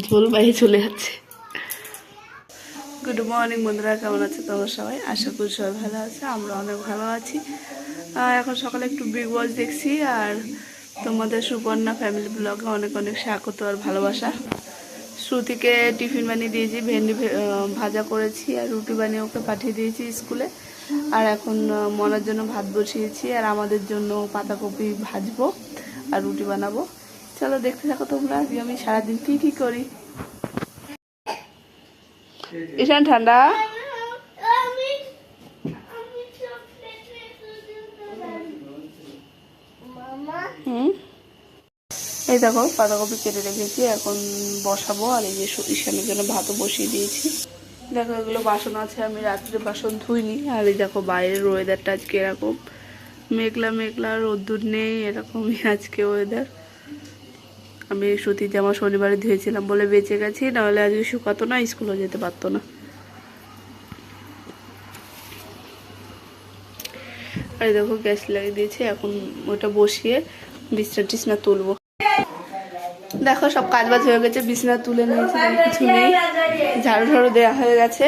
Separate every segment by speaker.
Speaker 1: ঝোল বাইরে চলে যাচ্ছে। গুড মর্নিং বন্ধুরা, কেমন আছে তোমরা সবাই? আশা করি সবাই ভালো আছে, আমরা অনেক ভালো আছি। এখন সকালে একটু বিগ বস দেখছি, আর তোমাদের সুপর্ণা ফ্যামিলি ব্লগে অনেক অনেক স্বাগত আর ভালোবাসা। শ্রুতিকে টিফিন বানিয়ে দিয়েছি, ভেন্ডি ভাজা করেছি আর রুটি বানিয়ে ওকে পাঠিয়ে দিয়েছি স্কুলে। আর এখন মনার জন্য ভাত বসিয়েছি, আর আমাদের জন্য পাতাকপি ভাজবো আর রুটি বানাবো। চলো দেখতে থাকো তোমরা আজকে আমি সারাদিন কী করি। ঈশান ঠান্ডা এই দেখো পাতাকপি কেটে রেখেছি, এখন বসাবো। আর এই যে ঈশানের জন্য ভাতও বসিয়ে দিয়েছি। দেখো এগুলো বাসন আছে, আমি রাত্রে বাসন ধুইনি। আর এই দেখো বাইরের ওয়েদারটা আজকে এরকম মেঘলা মেঘলা, রোদ্দুর নেই, এরকমই আজকে ওয়েদার। আমি সুতির জামা শনিবারে ধুয়েছিলাম বলে বেঁচে গেছি, নাহলে আজকে শুকাতো না, স্কুলও যেতে পারতো না। আর দেখো গ্যাস লাগিয়ে দিয়েছে, এখন ওটা বসিয়ে বিছনা টিছনা তুলবো। দেখো সব কাজ বাজ হয়ে গেছে, বিছনা তুলে নিয়েছি, কিছু নেই, ঝাড়ু ঝাড়ু দেওয়া হয়ে গেছে।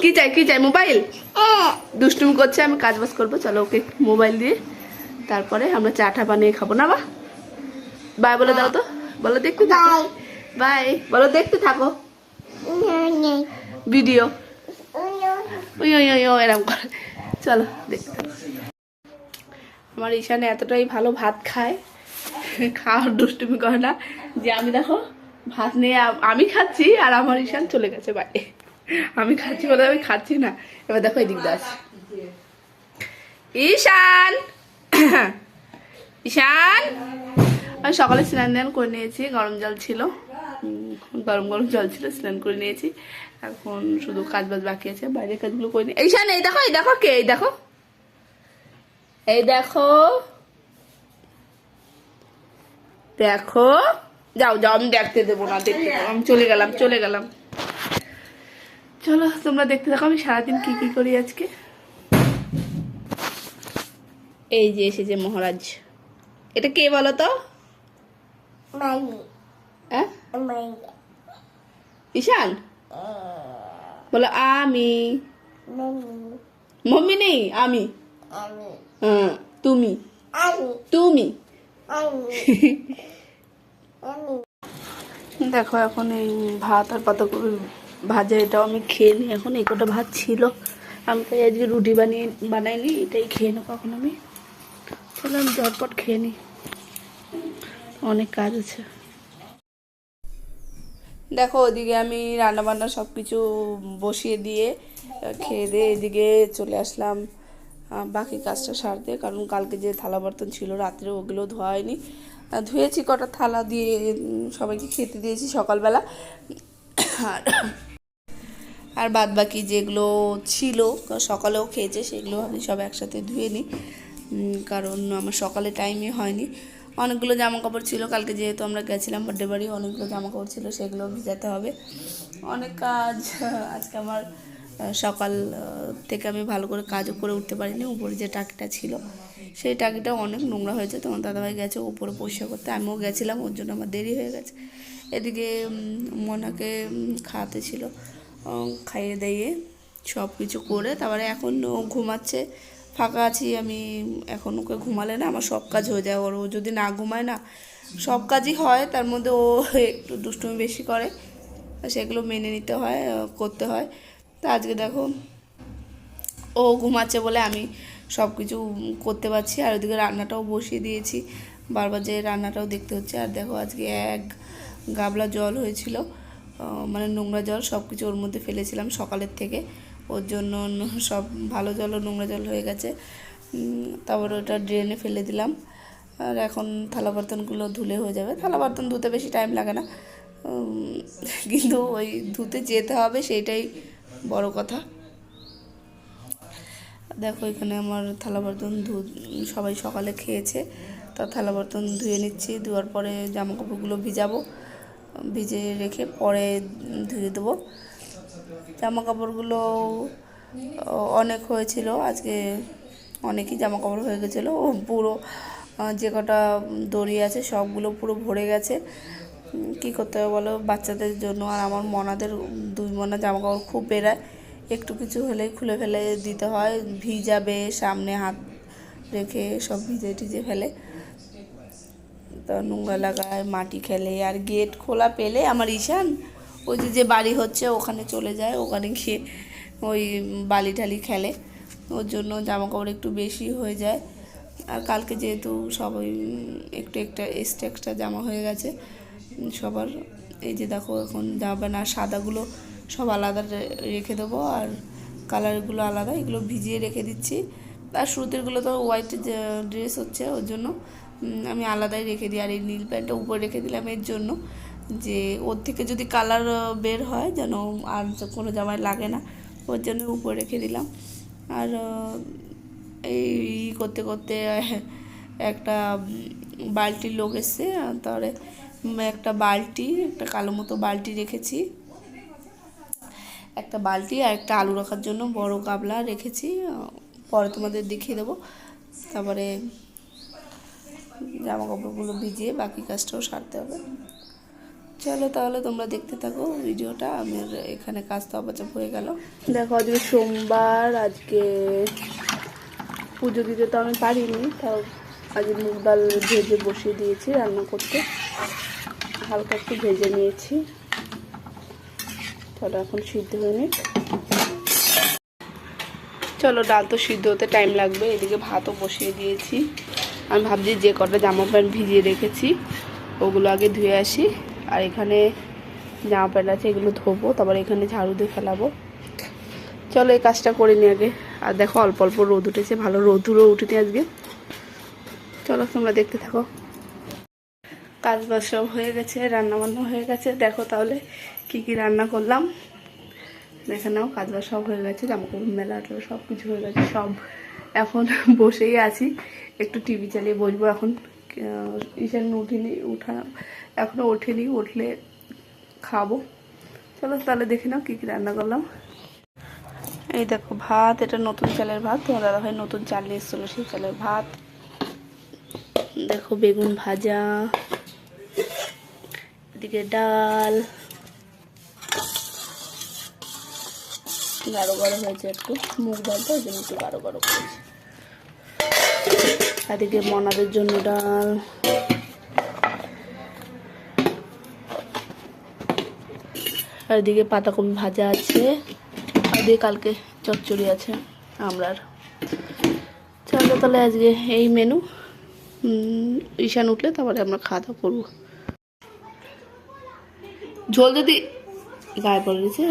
Speaker 1: কি চাই কি চাই? মোবাইল দুষ্টুমি করছে, আমি কাজ বাজ করবো। চলো ওকে মোবাইল দিয়ে তারপরে আমরা চাটা বানিয়ে খাবো না। বাই বলে দাও তো, বলো দেখতে থাকো। বাই বলো, দেখতে থাকো ভিডিও। এরকম করে চলো দেখতে থাকো। আমার ঈশানে এতটাই ভালো ভাত খায়, খাওয়ার দুষ্টুমি করে না, যে আমি দেখো ভাত নিয়ে আমি খাচ্ছি আর আমার ঈশান চলে গেছে বাইরে। আমি খাচ্ছি বলে আমি খাচ্ছি না। এবার দেখো এদিক দিয়ে আসছে ঈশান। ঈশান আমি সকালে স্নান দান করে নিয়েছি, গরম জল ছিল, গরম গরম জল ছিল, স্নান করে নিয়েছি। এখন শুধু কাজ বাজ বাকি আছে, বাইরের কাজগুলো করে নিই। ঈশান এই দেখো, এই দেখো কে, এই দেখো, এই দেখো দেখো। যাও যাও, আমি দেখতে দেবো না, দেখতে দেবো, আমি চলে গেলাম চলে গেলাম। চলো তোমরা দেখতে থাকো আমি সারাদিন কি কি করি আজকে। এই যে এসেছে মহারাজ। এটা কে বলো তো? ঈশান বলো আমি। মম্মি নেই, আমি। হ্যাঁ তুমি, তুমি। দেখো এখন এই ভাত আর পাতাকপি ভাজা, এটাও আমি খেয়ে নিই। এখন এই কটা ভাত ছিল, আমি তাই আজকে রুটি বানাইনি, এটাই খেয়ে নেবো এখন আমি। চলো আমি ঝটপট খেয়ে নিই, অনেক কাজ আছে। দেখো ওদিকে আমি রান্না বান্না সব কিছু বসিয়ে দিয়ে খেয়ে দিয়ে এদিকে চলে আসলাম বাকি কাজটা সারতে। কারণ কালকে যে থালা বর্তন ছিল রাত্রে, ওগুলো ধোয়া হয়নি। ধুয়েছি, কটা থালা দিয়ে সবাইকে খেতে দিয়েছি সকালবেলা। আর বাদ বাকি যেগুলো ছিল সকালেও খেয়েছে, সেগুলো আমি সব একসাথে ধুয়ে নিই, কারণ আমার সকালে টাইমই হয়নি। অনেকগুলো জামা কাপড় ছিল, কালকে যেহেতু আমরা গেছিলাম বার্থডে বাড়ি, অনেকগুলো জামা কাপড় ছিল, সেগুলো ভিজাতে হবে। অনেক কাজ আজকে আমার। সকাল থেকে আমি ভালো করে কাজও করে উঠতে পারিনি। উপরে যে টাকিটা ছিল সেই টাকিটা অনেক নোংরা হয়েছে, তোমার দাদাভাই গেছে উপরে পরিষ্কার করতে, আমিও গেছিলাম, ওর জন্য আমার দেরি হয়ে গেছে। এদিকে মনাকে খাওয়াতে ছিল, খাইয়ে দিয়ে সব কিছু করে তারপরে এখন ও ঘুমাচ্ছে। ফাঁকা আছি আমি, এখন ওকে ঘুমালে না আমার সব কাজ হয়ে যায়। ওর ও যদি না ঘুমায় না সব কাজই হয়, তার মধ্যে ও একটু দুষ্টুমি বেশি করে, সেগুলো মেনে নিতে হয়, করতে হয়। তা আজকে দেখো ও ঘুমাচ্ছে বলে আমি সব কিছু করতে পারছি। আর ওদিকে রান্নাটাও বসিয়ে দিয়েছি, বারবার যে রান্নাটাও দেখতে হচ্ছে। আর দেখো আজকে এক গাবলা জল হয়েছিল, মানে নোংরা জল, সব কিছু ওর মধ্যে ফেলেছিলাম সকালের থেকে, ওর জন্য সব ভালো জল ও নোংরা জল হয়ে গেছে। তারপরে ওটা ড্রেনে ফেলে দিলাম। আর এখন থালা বার্তনগুলো ধুলে হয়ে যাবে। থালা বার্তন ধুতে বেশি টাইম লাগে না, কিন্তু ওই ধুতে যেতে হবে, সেইটাই বড় কথা। দেখো এখানে আমার থালা বার্তন সবাই সকালে খেয়েছে, তা থালা বার্তন ধুয়ে নিচ্ছি। ধোয়ার পরে জামা কাপড়গুলো ভিজাবো, ভিজে রেখে পরে ধুয়ে দেবো। জামা কাপড়গুলো অনেক হয়েছিল আজকে, অনেকই জামা কাপড় হয়ে গেছিলো, পুরো যে কটা দড়ি আছে সবগুলো পুরো ভরে গেছে। কি করতে হবে বলো বাচ্চাদের জন্য, আর আমার মনাদের 2 মনা জামা কাপড় খুব বেরায়, একটু কিছু হলেই খুলে ফেলে দিতে হয়, ভিজাবে সামনে হাত রেখে সব ভিজে টিজে ফেলে, তো নোংরা লাগায়, মাটি খেলে। আর গেট খোলা পেলে আমার ঈশান ওই যে বাড়ি হচ্ছে ওখানে চলে যায়, ওখানে গিয়ে ওই বালি ঠালি খেলে, ওর জন্য জামা কাপড় একটু বেশি হয়ে যায়। আর কালকে যেহেতু সবাই একটু এক্সট্রা জামা হয়ে গেছে সবার, এই যে দেখো এখন যাবে না, সাদাগুলো সব আলাদা রেখে দেবো আর কালারগুলো আলাদা, এগুলো ভিজিয়ে রেখে দিচ্ছি। আর সুতিরগুলো তো হোয়াইট ড্রেস হচ্ছে ওর জন্য আমি আলাদাই রেখে দিই। আর এই নীল প্যান্টটা উপরে রেখে দিলাম এর জন্য যে ওর থেকে যদি কালার বের হয় যেন আর কোনো জামায় লাগে না, ওর জন্য উপরে রেখে দিলাম। আর এই করতে করতে একটা বালতির লোক এসছে, তারপরে একটা বালতি, একটা কালো মতো বালতি রেখেছি, একটা বালতি আর একটা আলু রাখার জন্য বড় গামলা রেখেছি, পরে তোমাদের দেখিয়ে দেবো। তারপরে জামা কাপড়গুলো ভিজিয়ে বাকি কাজটাও সারতে হবে। চলো তাহলে তোমরা দেখতে থাকো ভিডিওটা, আমার এখানে কাজ তো আপাচাপ হয়ে গেল। দেখো আজকে সোমবার, আজকে পুজো দিতে তো আমি পারিনি, তাও আজকে মুগ ডাল ভেজে বসিয়ে দিয়েছি রান্না করতে, হালকা একটু ভেজে নিয়েছি। চলো এখন সিদ্ধ হয়ে নিই। চলো ডাল তো সিদ্ধ হতে টাইম লাগবে, এদিকে ভাতও বসিয়ে দিয়েছি। আমি ভাবছি যে কটা জামা প্যান্ট ভিজিয়ে রেখেছি ওগুলো আগে ধুয়ে আসি, আর এখানে জামা প্যান্ট আছে এগুলো ধোবো, তারপর এখানে ঝাড়ু দিয়ে ফেলাবো। চলো এই কাজটা করে নিই আগে। আর দেখো অল্প অল্প রোদ উঠেছে, ভালো রোদুরও উঠেনি আজকে। চলো তোমরা দেখতে থাকো। কাজ বাজ সব হয়ে গেছে, রান্না বান্না হয়ে গেছে। দেখো তাহলে কি কি রান্না করলাম, দেখে নাও। কাজ বাজ সব হয়ে গেছে, জামাকাপড় মেলা সব কিছু হয়ে গেছে, সব এখন বসেই আছি, একটু টিভি চালিয়ে বসবো। এখন ঈশান এখনও ওঠেনি, উঠলে খাবো। চলো তাহলে দেখে নাও কী কী রান্না করলাম। এই দেখো ভাত, এটা নতুন চালের ভাত, তোমার দাদাভাই নতুন চাল নিয়ে এসেছিলো, সেই চালের ভাত। দেখো বেগুন ভাজা, এদিকে ডাল, গাঢ় গাঢ় হয়েছে একটু, মুগ ডালটা ওই জন্য একটু গাঢ় গাঢ় করেছে। এদিকে মনাদের জন্য ডাল, আর এদিকে পাতাকপি ভাজা আছে, আর এদিকে কালকে চচ্চড়ি আছে আমরার। চলো তাহলে আজকে এই মেনু, ঈশান উঠলে তারপরে আমরা খাওয়া দাওয়া করবো। ঝোল যদি গায়ে পড়ে গেছে,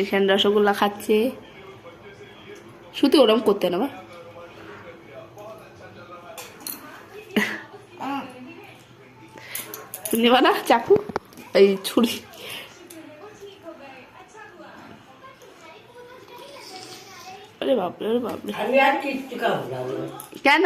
Speaker 1: ঈশান রসগোল্লা খাচ্ছে, শুধু ওরম করতে না বা নেবা না চাকু, এই ছুরি। আরে বাপরে, আরে বাপরে, কেন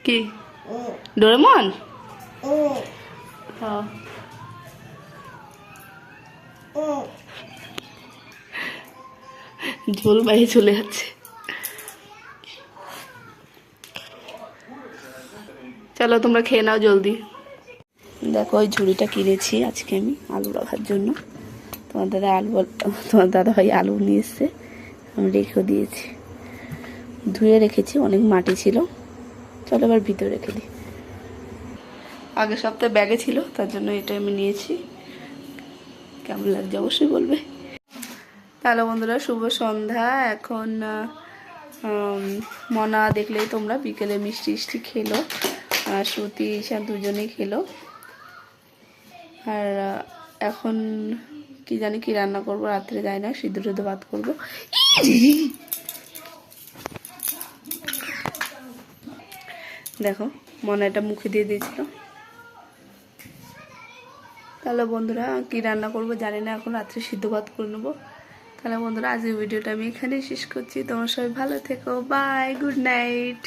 Speaker 1: কি ডোরেমন? হ্যাঁ ঝোল বাইরে চলে যাচ্ছে। চলো তোমরা খেয়ে নাও জলদি। দেখো ওই ঝুড়িটা কিনেছি আজকে আমি আলু রাখার জন্য, তোমার দাদা ভাই আলু নিয়ে এসছে, আমি রেখেও দিয়েছি, ধুয়ে রেখেছি, অনেক মাটি ছিল। চলো এবার ভিতরে রেখে দিই। আগের সপ্তাহে ব্যাগে ছিল তার জন্য এটা আমি নিয়েছি, কেমন লাগছে অবশ্যই বলবে। তাহলে বন্ধুরা শুভ সন্ধ্যা। এখন মনা দেখলেই তোমরা বিকেলে মিষ্টি মিষ্টি খেলো, আর শ্রুতি ঈশান দুজনেই খেলো। আর এখন কি জানি কি রান্না করবো, রাত্রে যাই না, সিদ্ধ সিদ্ধ ভাত করবো। দেখো মনে এটা মুখে দিয়ে দিয়েছিল। তাহলে বন্ধুরা কি রান্না করবো জানি না, এখন রাত্রে সিদ্ধ ভাত করে নেবো। তাহলে বন্ধুরা আজকের ভিডিওটা আমি এখানেই শেষ করছি। তোমার সবাই ভালো থেকো, বাই, গুড নাইট।